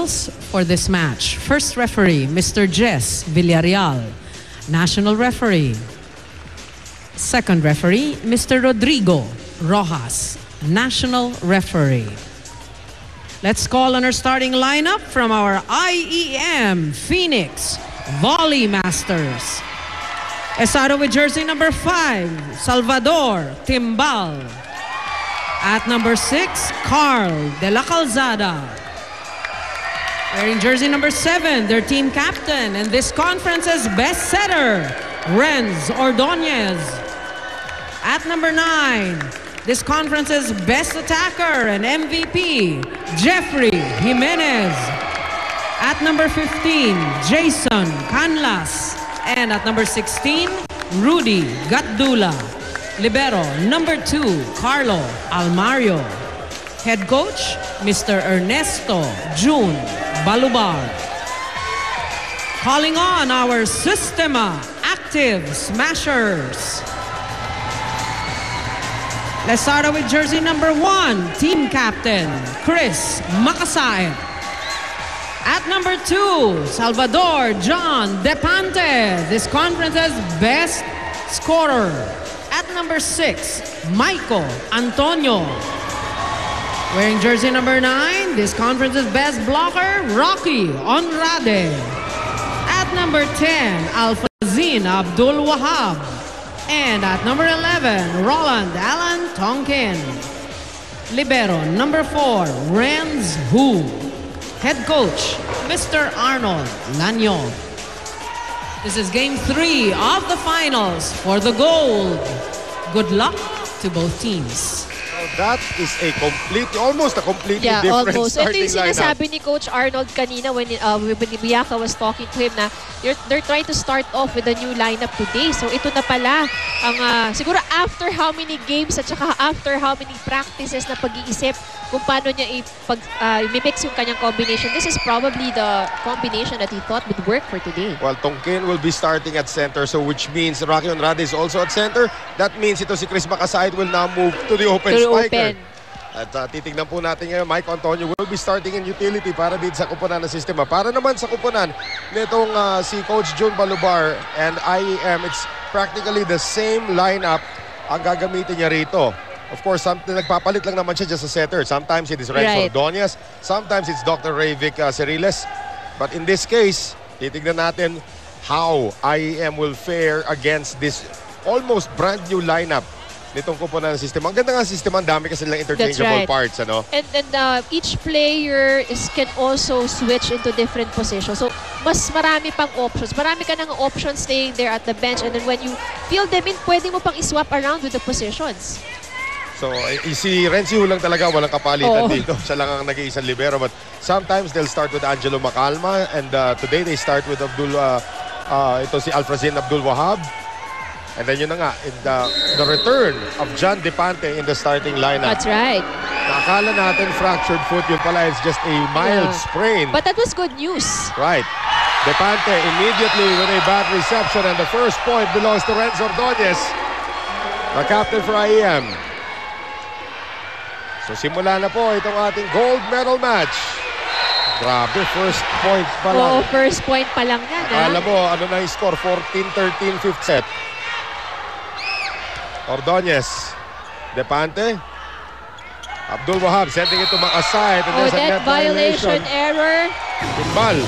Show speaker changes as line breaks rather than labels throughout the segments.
for this match. First referee, Mr. Jess Villarreal, national referee. Second referee, Mr. Rodrigo Rojas, national referee. Let's call on our starting lineup from our IEM Phoenix Volley Masters. Esado with jersey number 5, Salvador Timbal. At number 6, Carl de la Calzada. Wearing jersey number 7, their team captain and this conference's best setter, Renz Ordonez. At number 9, this conference's best attacker and MVP, Jeffrey Jimenez. At number 15, Jason Canlas. And at number 16, Rudy Gatdula. Libero number 2, Carlo Almario. Head coach, Mr. Ernesto June Balubar. Calling on our Systema active smashers. Let's start with jersey number 1, team captain, Chris Macasaet. At number 2, Salvador John Depante, this conference's best scorer. At number 6, Michael Antonio. Wearing jersey number 9, this conference's best blocker, Rocky Onrade. At number 10, Alfazin Abdul Wahab. And at number 11, Roland Alan Tonkin. Libero number 4, Renz Hu. Head coach, Mr. Arnold Lanyo. This is game 3 of the finals for the gold. Good luck to both teams.
That is almost a completely different starting lineup.
Ito yung sinasabi ni Coach Arnold kanina when Biaka was talking to him na they're trying to start off with a new lineup today. So ito na pala ang siguro after how many games at saka after how many practices na pag-iisip kung paano niya i-mix yung kanyang combination. This is probably the combination that he thought would work for today.
Well, Tonkin will be starting at center, so which means Rocky Onrade is also at center. That means ito si Chris Macasaet will now move to the open striker. At titignan po natin ngayon, Mike Antonio will be starting in utility para dito sa kupunan ng Systema. Para naman sa kupunan nitong si Coach June Balubar and IEM, it's practically the same lineup ang gagamitin niya rito. Of course, nagpapalit lang naman siya just a setter. Sometimes it is Renzo Ordonez, sometimes it's Dr. Rayvic Ceriles. But in this case, titignan natin how IEM will fare against this almost brand new lineup nitong kupunan ng Systema. Ang ganda nga Systema, ang dami kasi nilang interchangeable parts. Ano?
And each player can also switch into different positions. So, mas marami pang options. Marami ka ng options staying there at the bench. And then when you fill them in, pwede mo pang iswap around with the positions.
So, si Renzi lang talaga, walang kapalitan dito. Siya lang ang nag-iisang libero. But sometimes they'll start with Angelo Macalma. And today they start with ito si Alfrazin Abdul Wahab. And then yun na nga, the return of John Depante in the starting lineup.
That's right.
Nakakala natin fractured foot, yun pala, it's just a mild sprain.
But that was good news.
Right. Depante immediately with a bad reception, and the first point belongs to Renz Ordonez, the captain for IEM. So simula na po itong ating gold medal match. Grabe, first point pa lang.
Oo, first point pa lang yan.
Alam mo, ano na yung score? 14-13, fifth set. Ordonez, Depante, Abdul Wahab sending it to Macasaet. And there's a net violation
error.
Timbal.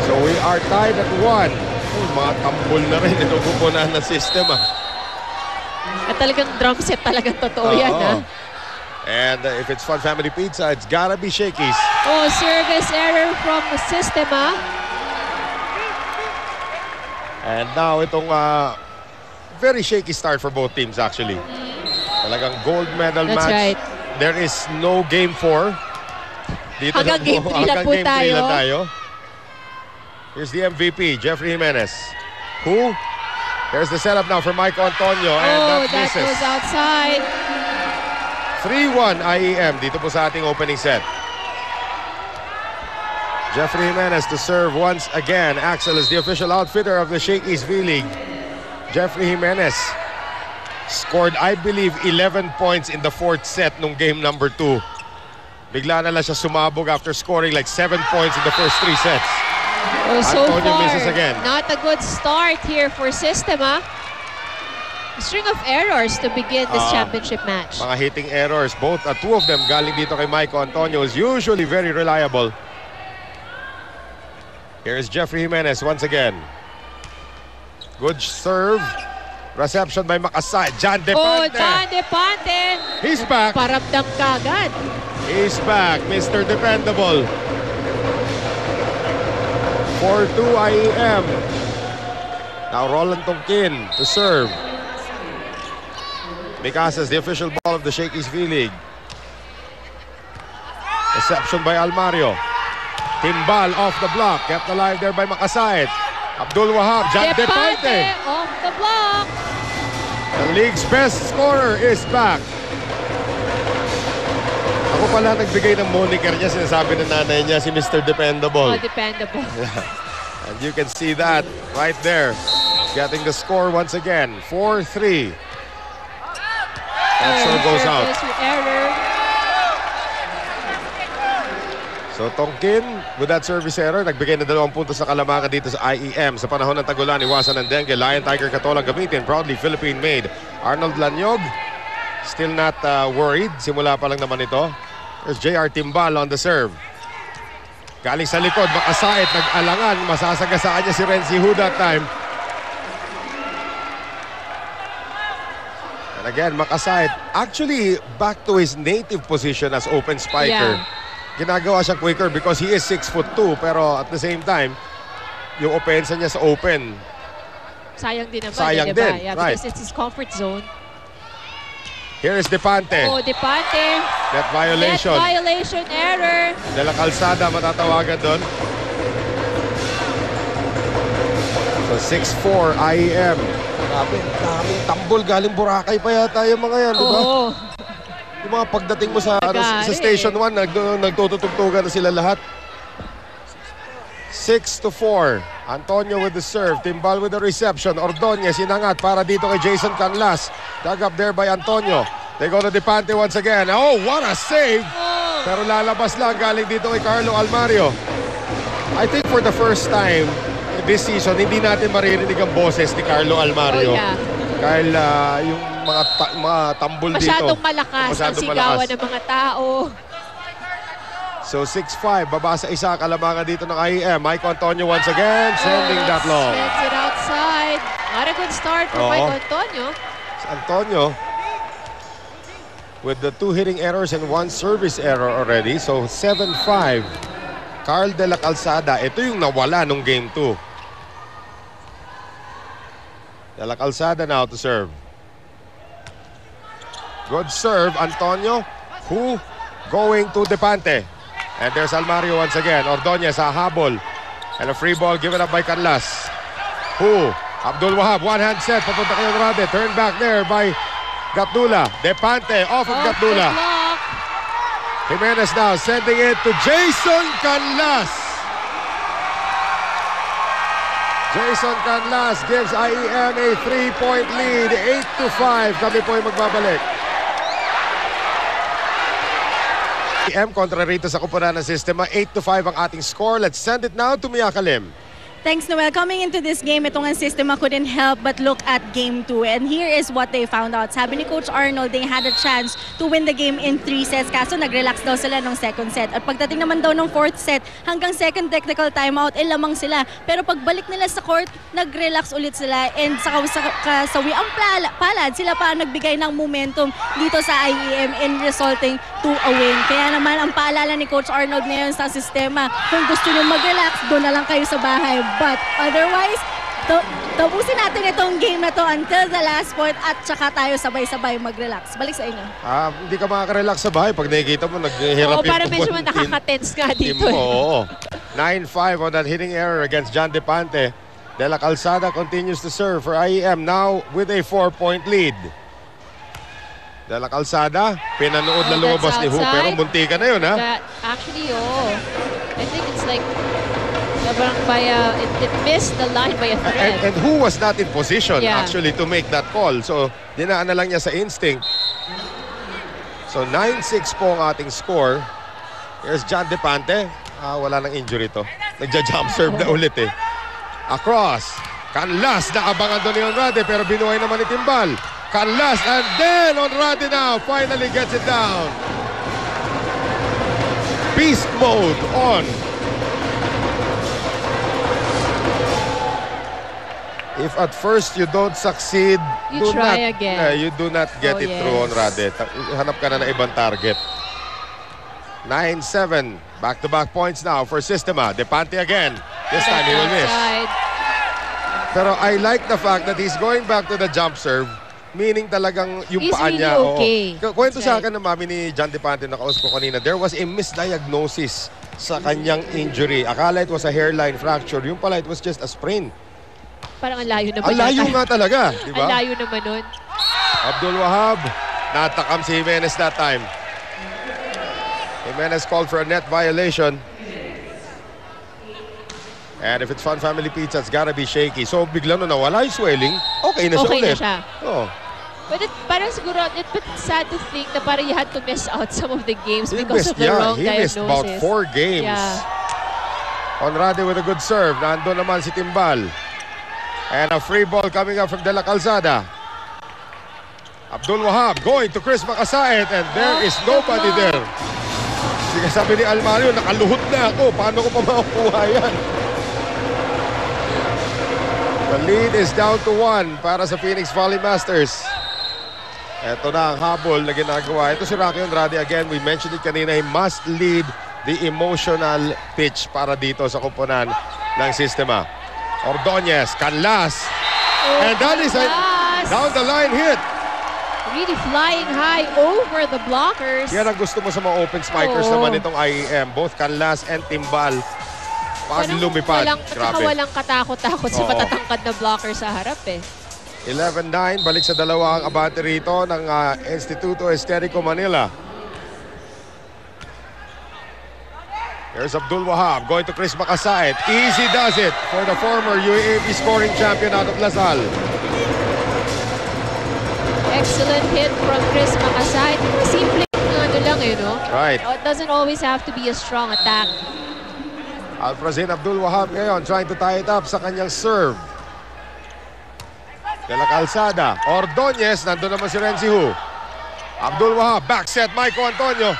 So we are tied at 1. Mga tambol na rin itong kupunan na Systema.
At talagang drum set talagang totoo yan.
And if it's Fun Family Pizza, it's gotta be Shakey's.
Oh, service error from the Systema.
And now itong very shaky start for both teams actually. Talagang gold medal match.
Right.
There is no game 4. Dito
hanggang game 3 lang po tayo.
Here's the MVP, Jeffrey Jimenez. There's the setup now for Mike Antonio. And that misses.
Goes outside.
3-1 IEM dito po sa ating opening set. Jeffrey Jimenez to serve once again. Axel is the official outfitter of the Shakey's V-League. Jeffrey Jimenez scored, I believe, 11 points in the 4th set nung game number 2. Bigla na lang siya sumabog after scoring like 7 points in the first 3 sets.
Oh, so
Antonio
far,
misses again.
not a good start here for Systema. A string of errors to begin this championship match.
Mga hitting errors. Both, two of them galing dito kay Mike Antonio is usually very reliable. Here is Jeffrey Jimenez once again. Good serve. Reception by Makasay. John Depante.
Oh, John Depante.
He's back.
Paramdam kagad.
He's back, Mr. Dependable. 4-2 IEM. Now Roland Tongkin to serve. Mikasa is the official ball of the Shakey's V-League. Reception by Almario. Timbal off the block. Kept alive there by Makasay. Abdul Wahab. John Depante.
Off the block.
The league's best scorer is back. Ako pala nagbigay ng moniker niya. Sinasabi ng nanay niya si Mr. Dependable.
Oh, dependable.
And you can see that right there. Getting the score once again. 4-3. That serve goes out.
Error.
So Tongkin, with that service error, nagbigay na 2 puntos sa Kalamangan dito sa IEM. Sa panahon ng tagulan, iwasan ng dengue. Lion Tiger Katolang gamitin. Proudly Philippine-made. Arnold Lanyog, still not worried. Simula pa lang naman ito. There's JR Timbal on the serve. Galing sa likod, Makasait, nag-alangan. Masasagasaan niya si Renzi Hu that time. And again, Makasait, actually back to his native position as open spiker.
Yeah.
Ginagawa siya quicker because he is 6'2", pero at the same time, yung opensa niya sa open.
Sayang din naman.
Sayang
diba?
din,
Yeah,
right.
because it's his comfort zone.
Here is Depante.
Oh, Depante.
Net violation.
Net violation error.
De La Calzada matatawagan doon. So 6-4 IEM. Grabe, daming tambol galing Boracay pa yata yung mga yan, di ba?
Oo.
Yung mga pagdating mo sa Station 1, nagtutugtugan na sila lahat. 6-4. Antonio with the serve. Timbal with the reception. Ordonez inangat para dito kay Jason Canlas. Dug up there by Antonio. They go to Depante once again. Oh, what a save! Pero lalabas lang galing dito kay Carlo Almario. I think for the first time this season, hindi natin maririnig ang boses ni Carlo Almario.
Oh, yeah.
Dahil yung mga tambol dito.
Masyadong malakas ang sigawan ng mga tao.
So 6-5, baba sa isa, Kalamangan dito ng IEM. Mike Antonio once again, sending that long.
Sends it outside. Not a good start for Mike Antonio.
Antonio with the 2 hitting errors and 1 service error already. So 7-5. Carl De La Calzada, ito yung nawala nung game 2. De La Calzada now to serve. Good serve, Antonio. Who going to Depante. And there's Almario once again. Ordonez, habol. And a free ball given up by Canlas. Who? Abdul Wahab, one-hand set. Papunta kay Andrade. Turn back there by Gatdula. Depante off of Gatdula. Jimenez now sending it to Jason Canlas. Jason Canlas gives IEM a 3-point lead. 8-5. Kami po yung magbabalik. IEM kontra rito sa kupunan ng Systema. 8-5 ang ating score. Let's send it now to Mia Kalim.
Thanks, Noel. Coming into this game, itong Systema couldn't help but look at game 2. And here is what they found out. Sabi ni Coach Arnold, they had a chance to win the game in 3 sets. Kaso nag-relax daw sila ng second set. At pagdating naman daw ng 4th set, hanggang second technical timeout, lamang sila. Pero pagbalik nila sa court, nag-relax ulit sila. And sa kasawi ang palad, sila pa ang nagbigay ng momentum dito sa IEM in resulting to a win. Kaya naman, ang paalala ni Coach Arnold ngayon sa Systema, kung gusto nyo mag-relax, doon na lang kayo sa bahay. But otherwise, tapusin natin itong game na to until the last point at saka tayo sabay-sabay mag-relax. Balik sa inyo.
Hindi ka makaka-relax sa bahay pag nakikita mo naghihirap yung
para medyo nakaka-tense nga dito.
Oo. 9-5 on that hitting error against John Depante. De La Calzada continues to serve for IEM now with a 4-point lead. De La Calzada, pinanood na lumabas ni Hu, pero munti ka na yun, ha?
Actually, I think it's like it missed the line by a thread.
And Hu was not in position actually to make that call. So, dinaan na lang niya sa instinct. So, 9-6 po ang ating score. Here's John Depante. Wala nang injury to. Nagja-jump serve na ulit eh. Across. Canlas, nakabangan doon ni Onrade pero binuhay naman ni Timbal. Canlas and then Onrade now finally gets it down. Beast mode on. If at first you don't succeed,
you try again.
You do not get it through Onrade. Hanap ka na ng ibang target. 9-7. Back-to-back points now for Systema. Depante again. This time he will miss. Pero I like the fact that he's going back to the jump serve, meaning talagang yung paa niya.
Okay.
Kwento sa akin ng mami ni John Depante na kausap ko kanina, there was a misdiagnosis sa kanyang injury. Akala it was a hairline fracture. Yung pala, it was just a sprain.
Parang ang layo naman.
Ang layo nga talaga, di ba?
Ang layo naman nun.
Abdul Wahab, natakam si Jimenez that time. Jimenez called for a net violation. And if it's Fun Family Pizza, it's gotta be Shakey. So biglang na nawala yung swelling, okay na siya ulit. Okay na siya. Oh.
But parang siguro, it's sad to think na parang you had to miss out some of the games because of the wrong diagnosis.
He missed about 4 games.
Yeah.
Onrade with a good serve. Nandun naman si Timbal. And a free ball coming up from De La Calzada. Abdul Wahab going to Chris Makasait and there is nobody there. Sige, sabi ni Almario, nakaluhod na ako. Paano ko pa makukuha yan? The lead is down to 1 para sa Phoenix Volley Masters. Ito na ang habol na ginagawa. Ito si Rocky Andrade again. We mentioned it kanina. He must lead the emotional pitch para dito sa kuponan ng Systema. Ordonez, Canlas. And that is a down the line hit.
Really flying high over the blockers.
Yan ang gusto mo sa mga open spikers naman itong IEM. Both Canlas and Timbal. Pag lumipad, grabe.
Walang katakot-takot sa matatangkad na blocker sa harap eh.
11-9, balik sa dalawa ang abante rito ng Instituto Estetico, Manila. Here's Abdul Wahab going to Chris Makasait. Easy does it for the former UAAP scoring champion out of Rizal.
Excellent hit from Chris Makasait. Simple ano lang eh, no?
Right.
It doesn't always have to be a strong attack.
Alfrazin Abdul Wahab ngayon trying to tie it up sa kanyang serve. De La Calzada. Ordonez, nandun naman si Renzi Hu. Abdul Wahab, back set, Maiko Antonio.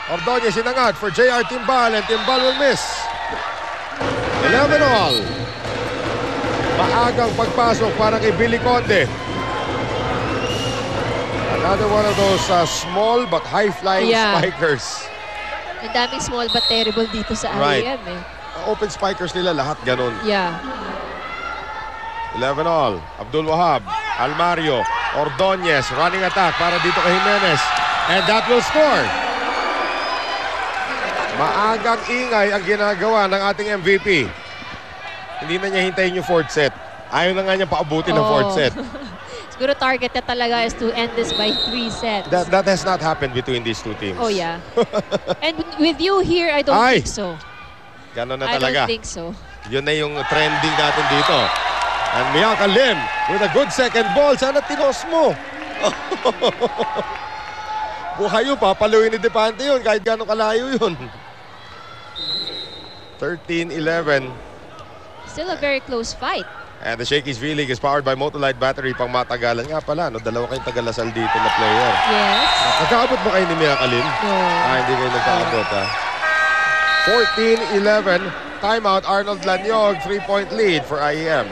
Ordonez inangat for JR Timbal and Timbal will miss. 11 all. Maagang pagpasok para kay Billy Conde. Another one of those small but high-flying spikers.
Ang daming small but terrible dito sa IEM eh.
Open spikers nila lahat ganun.
Yeah.
11 all. Abdul Wahab, Almario, Ordonez, running attack para dito kay Jimenez. And that will score. Maagang ingay ang ginagawa ng ating MVP. Hindi na niya hintayin yung 4th set. Ayaw na nga niya paabutin ng 4th set.
Siguro target na talaga is to end this by 3 sets.
That has not happened between these two teams.
Oh yeah. And with you here, I don't think so.
Ganon na talaga.
I don't think so.
Yun na yung trending natin dito. And Miyaka Lim with a good second ball. Sana tinos mo. Buhayo, papaluin ni Depante yun kahit gano'ng kalayo yun. 13-11.
Still a very close fight.
And the Shakey's V-League is powered by Motolite Battery pang matagalan. Nga pala, no? Dalawa kayong tagalasal dito na player.
Yes.
Nagkaabot ba kayo ni Miyaka Lim?
No.
Hindi kayo nagkaabot, ha? 14-11. Timeout, Arnold Lanyog. 3-point lead for IEM.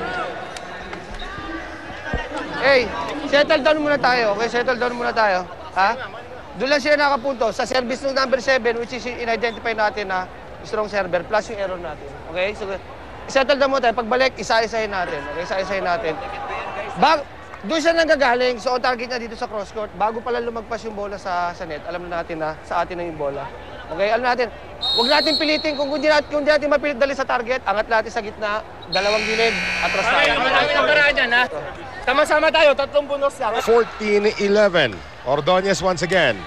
Hey, settle down muna tayo. Okay, settle down muna tayo. Ha? Doon lang sila nakapunto. Sa service ng number 7, which is in-identify natin na strong server, plus yung error natin. Okay? So, settle down muna tayo. Pagbalik, isa-isahin natin. Okay, isa-isahin natin. Doon siya nanggagaling. So, ang target niya dito sa cross-court, bago pala lumagpas yung bola sa net, alam na natin na sa atin na yung bola. Okay, alam natin. Huwag natin pilitin kung hindi natin mapilit dali sa target, angat natin sa gitna, dalawang gilid, atras tayo.
Marami ng paraan dyan, ha? Sama-sama tayo, 3 bunos lang.
14-11. Ordonez once again.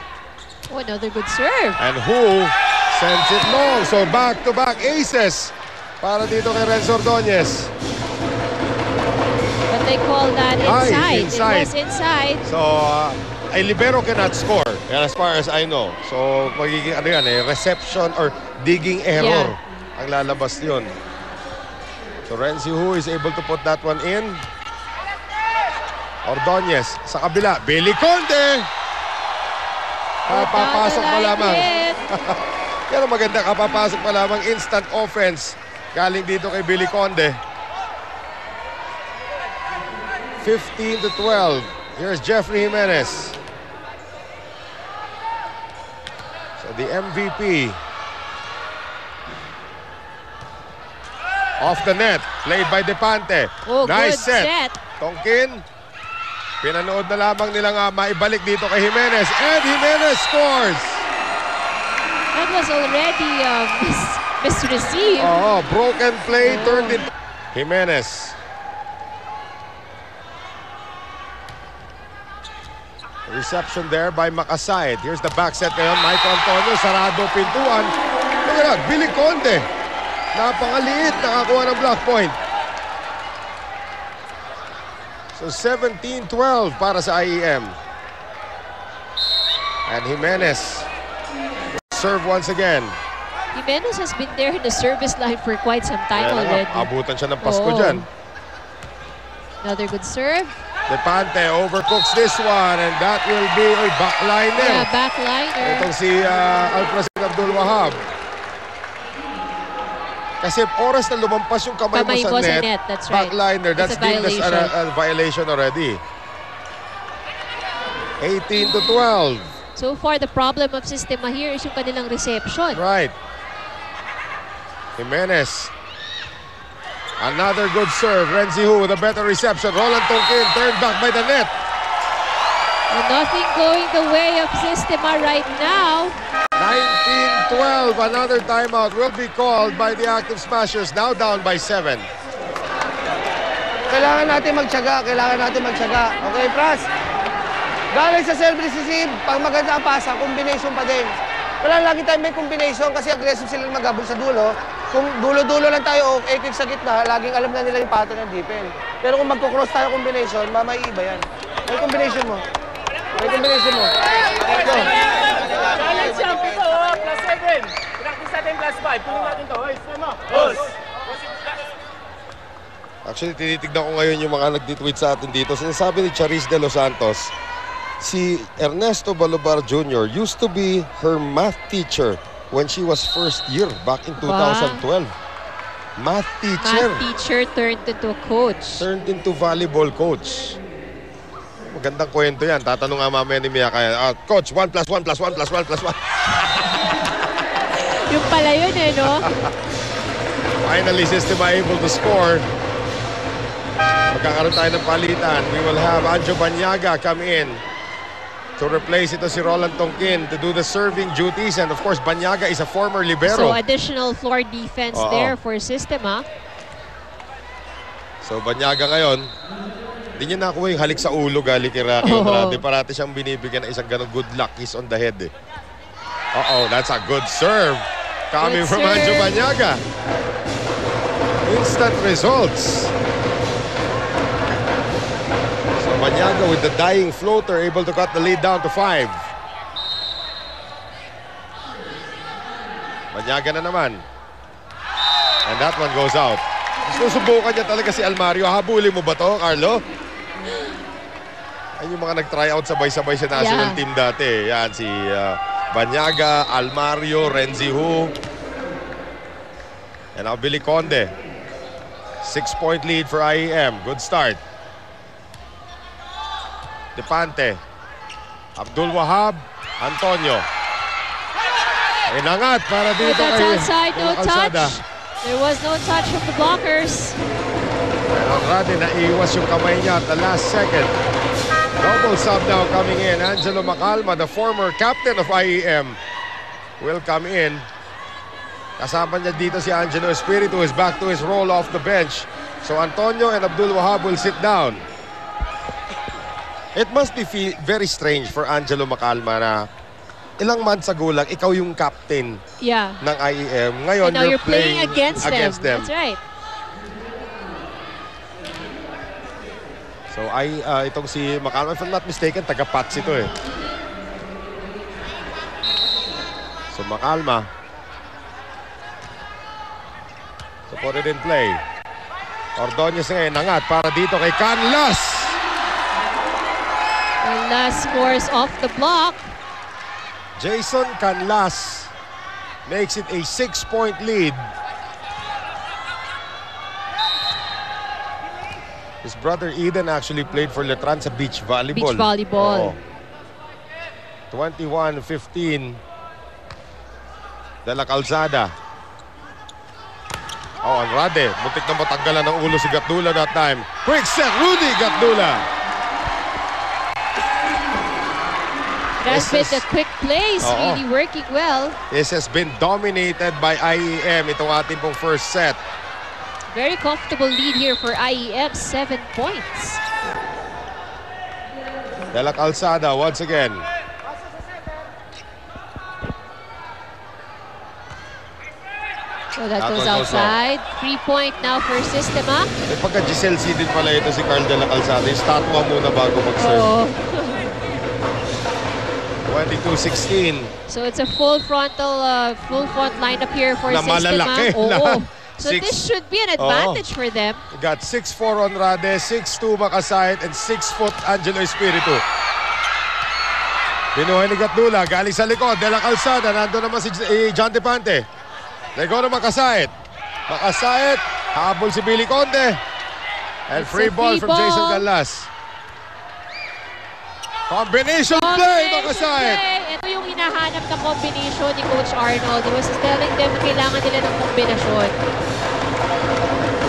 Oh, another good serve.
And who sends it long? So back-to-back aces para dito kay Renzo Ordonez.
But they call that inside. It was inside.
So a libero cannot score, as far as I know. So, magiging ano yan reception or digging error ang lalabas yun. So, Renzi Hu is able to put that one in. Ordonez sa kabila. Billy Conde! Kapapasok pa lamang. Pero maganda, kapapasok pa lamang. Instant offense. Galing dito kay Billy Conde. 15-12. Here's Jeffrey Jimenez. So the MVP. Off the net. Played by Depante.
Oh,
nice
good
set. Tonkin. Pinanood na lamang nila nga maibalik dito kay Jimenez. And Jimenez scores.
That was already misreceived.
Oh, broken play turned into Jimenez. Reception there by Makasaid. Here's the back set ngayon. Mike Antonio, sarado pintuan. Look at that, Billy Conde. Napakaliit, nakakuha ng block point. So 17-12 para sa IEM. And Jimenez serve once again.
Jimenez has been there in the service line for quite some time already.
Abutan siya ng pasko dyan.
Another good serve.
Depante overcooks this one and that will be a backliner.
Yeah, backliner.
Itong si Alfred Abdul Wahab. Kasi oras na lumampas yung kamay mo sa net.
That's right.
Backliner, that's deemed as a violation already. 18-12.
So far, the problem of Systema here is yung kanilang reception.
Right. Jimenez. Another good serve. Renzi Hu with a better reception. Roland Tonkin turned back by the net.
And nothing going the way of Systema right now.
19-12. Another timeout will be called by the Active Smashers. Now down by 7.
Kailangan natin magtiyaga. Okay, Pras? Galing sa service receive, pag maganda ang pasa, combination pa din. Wala lagi tayo may combination kasi aggressive sila magabol sa dulo. Kung dulo-dulo lang tayo o ekik sa gitna, laging alam na nila yung pattern ng defense. Pero kung magkukross tayo combination, mamaiiba yan. May combination mo. Go.
Challenge yan, pito, plus 7. Practice natin plus 5. Tuloy natin to. Hoy, Systema.
Actually, tinitignan ko ngayon yung mga nagtitweet sa atin dito. Sinasabi ni Charis de los Santos, si Ernesto Balobar Jr. used to be her math teacher when she was first year back in 2012. Math teacher.
Math teacher turned into coach.
Turned into volleyball coach. Magandang kwento yan. Tatanong nga mamaya ni Mia kaya, Coach, 1 plus 1 plus 1 plus 1 plus 1.
Yung pala yun no?
Finally, Systema able to score. Magkakaroon tayo ng palitan. We will have Anjo Banyaga come in to replace ito si Roland Tonkin to do the serving duties. And of course, Banyaga is a former libero.
So additional floor defense there for Systema.
So Banyaga ngayon, hindi niya nakuha yung halik sa ulo galing kay Rocky Andrade. Parati siyang binibigyan ng isang ganong good luck kiss on the head. That's a good serve. Coming from Anjo Banyaga. Instant results. Banyaga with the dying floater able to cut the lead down to 5. Banyaga na naman. And that one goes out. Susubukan niya talaga si Almario. Habulin mo ba to, Carlo? Ay, yung mga nag-try out sabay-sabay sa national team dati. Yan, si Banyaga, Almario, Renzi Hu. And now Billy Conde. 6-point lead for IEM. Good start. Depante. Abdul Wahab. Antonio. Inangat para dito
That's
kay
outside, no touch. There was no touch from the blockers.
Andrade, naiwas yung kamay niya at the last second. Double sub now coming in. Angelo Macalma, the former captain of IEM, will come in. Kasama niya dito si Angelo Espiritu is back to his role off the bench. So Antonio and Abdul Wahab will sit down. It must be very strange for Angelo Macalma na ilang months ago lang, ikaw yung captain ng IEM. Ngayon,
you're playing against them. That's right.
So itong si Macalma, if I'm not mistaken, taga-Pats ito eh. So Macalma. To put it in play. Ordonez ngayon nangat para dito kay Canlas.
Canlas scores off the block.
Jason Canlas makes it a 6-point lead. His brother Eden actually played for Letran sa beach volleyball.
Beach volleyball.
21-15. De la Calzada. Oh, Andrade. Muntik na matanggalan ng ulo si Gatdula that time. Quick set, Rudy Gatdula.
That's been the quick plays, really working well.
This has been dominated by IEM. Itong ating pong first set.
Very comfortable lead here for IEM, 7 points.
De la Calzada once again.
So that goes outside. 3-point now for Systema.
Eh, pagka Giselle C din pala ito si Carl De La Calzada. Yung statwa muna bago mag-serve. 22-16.
So it's a full front lineup here for
Na
Systema.
malalaki.
So this should be an advantage for them.
We got 6'4" Andrade, 6'2" Makasait, and 6' Angelo Espiritu. Binuhay ni Gatdula, galing sa likod. De La Calzada, nandun naman si John Depante. They go to Makasait. Makasait, habol si Billy Conde. And free ball from Jason Canlas. Combination play, Makasait.
Ito yung hinahanap na combination ni Coach Arnold. He was telling them na kailangan nila ng kombinasyon.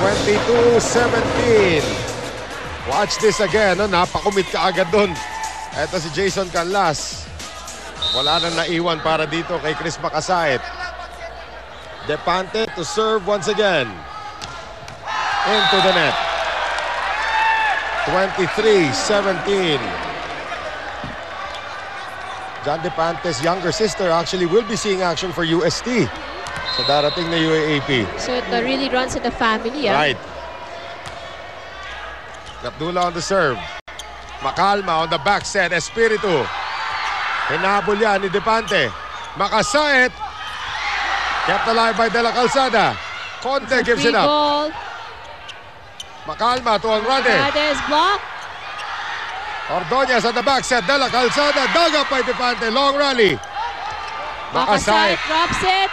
22-17. Watch this again. No? Napakumit ka agad dun. Ito si Jason Canlas. Wala na naiwan para dito kay Chris Makasait. Depante to serve once again. Into the net. 23-17. John Depante's younger sister actually will be seeing action for UST sa darating na UAAP.
So it really runs in the family.
Right. Gatdula on the serve. Macalma on the back set. Espiritu. Hinabol yan ni Depante. Makasait. Kept alive by De La Calzada. Conte gives it up.
Ball.
Macalma to Andrade.
Andrade's block.
Ordonez on the back set. De La Calzada. Dug up by Depante. Long rally.
Makasait drops it.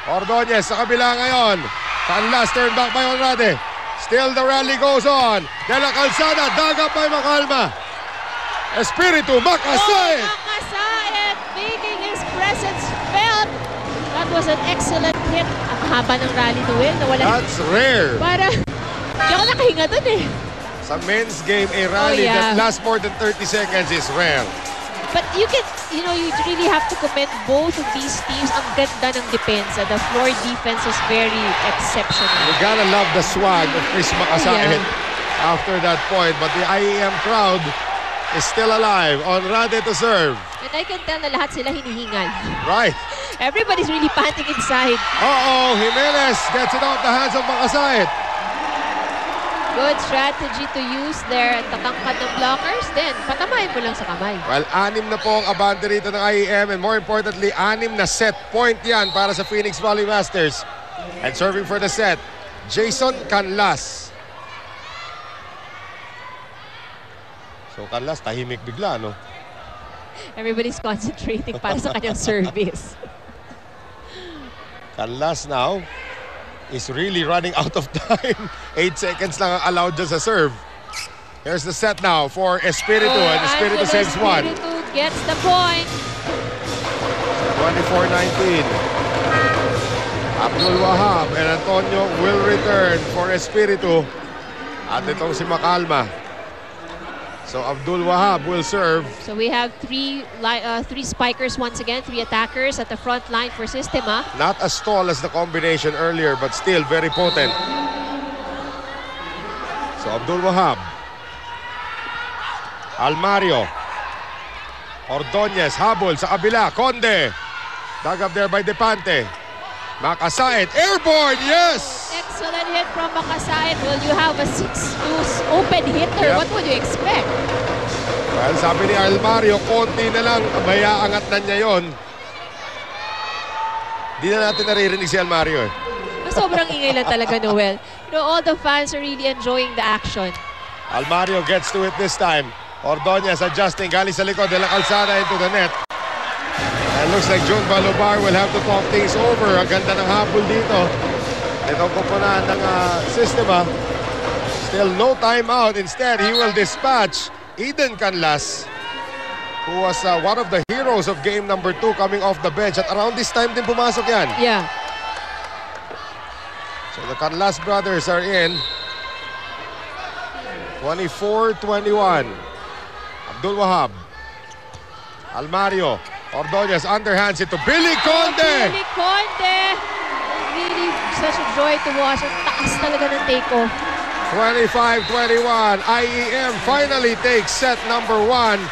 Ordonez sa kabila ngayon. Canlas turn back by Andrade. Still the rally goes on. De La Calzada. Dug up by Macalma. Espiritu. Makasait.
Makasait making his presence felt. That was an excellent hit. Ang haba ng rally to win.
That's rare.
Para, hindi ako nakahinga dun eh.
Sa men's game, a rally that lasts more than 30 seconds is rare.
But you can, you really have to commend both of these teams. Ang ganda ng depensa. The floor defense is very exceptional.
You gotta love the swag of Chris Makasait after that point. But the IEM crowd is still alive. Andrade to serve.
And I can tell na lahat sila hinihingal.
Right.
Everybody's really panting inside.
Jimenez gets it off the hands of Makasait.
Good strategy to use there. Tatangkad ng blockers. Then, patamahin mo lang sa kamay.
Well, 6 na po ang abante rito ng IEM. And more importantly, 6 na set point yan para sa Phoenix Volley Masters. And serving for the set, Jason Canlas. So Canlas, tahimik bigla, no?
Everybody's concentrating para sa kanyang service.
Canlas now is really running out of time. 8 seconds lang ang allowed dyan sa serve. Here's the set now for Espiritu. And Espiritu saves one.
Espiritu gets the point.
24-19. Abdul Wahab and Antonio will return for Espiritu. At itong si Macalma. So Abdul Wahab will serve.
So we have three spikers once again, 3 attackers at the front line for Systema.
Not as tall as the combination earlier, but still very potent. So Abdul Wahab. Almario. Ordonez, habol sa kabila. Conde. Dug up there by Depante. Makasait. Airborne, yes!
Excellent hit from Makasait. Will you have a 6-2 open hitter?
Yep.
What would you expect?
Well, sabi ni Almario, konti na lang, mayaangat na niya yun. Di na natin naririnig si Almario.
Sobrang ingay lang talaga, Noel. You know, all the fans are really enjoying the action.
Almario gets to it this time. Ordonez adjusting, galing sa likod de la kalsada into the net. And looks like Jun Balobar will have to talk things over. Ang ganda ng habol dito. Itong kupunan ng Systema. Still no timeout. Instead, he will dispatch Eden Canlas, who was one of the heroes of game number 2 coming off the bench. At around this time din pumasok yan.
Yeah.
So the Canlas brothers are in. 24-21. Abdul Wahab. Almario. Ordonez underhands it to Billy Conde.
Billy Conde. Really such a joy to watch. Ang taas talaga ng take-off.
25-21. IEM finally takes set number 1.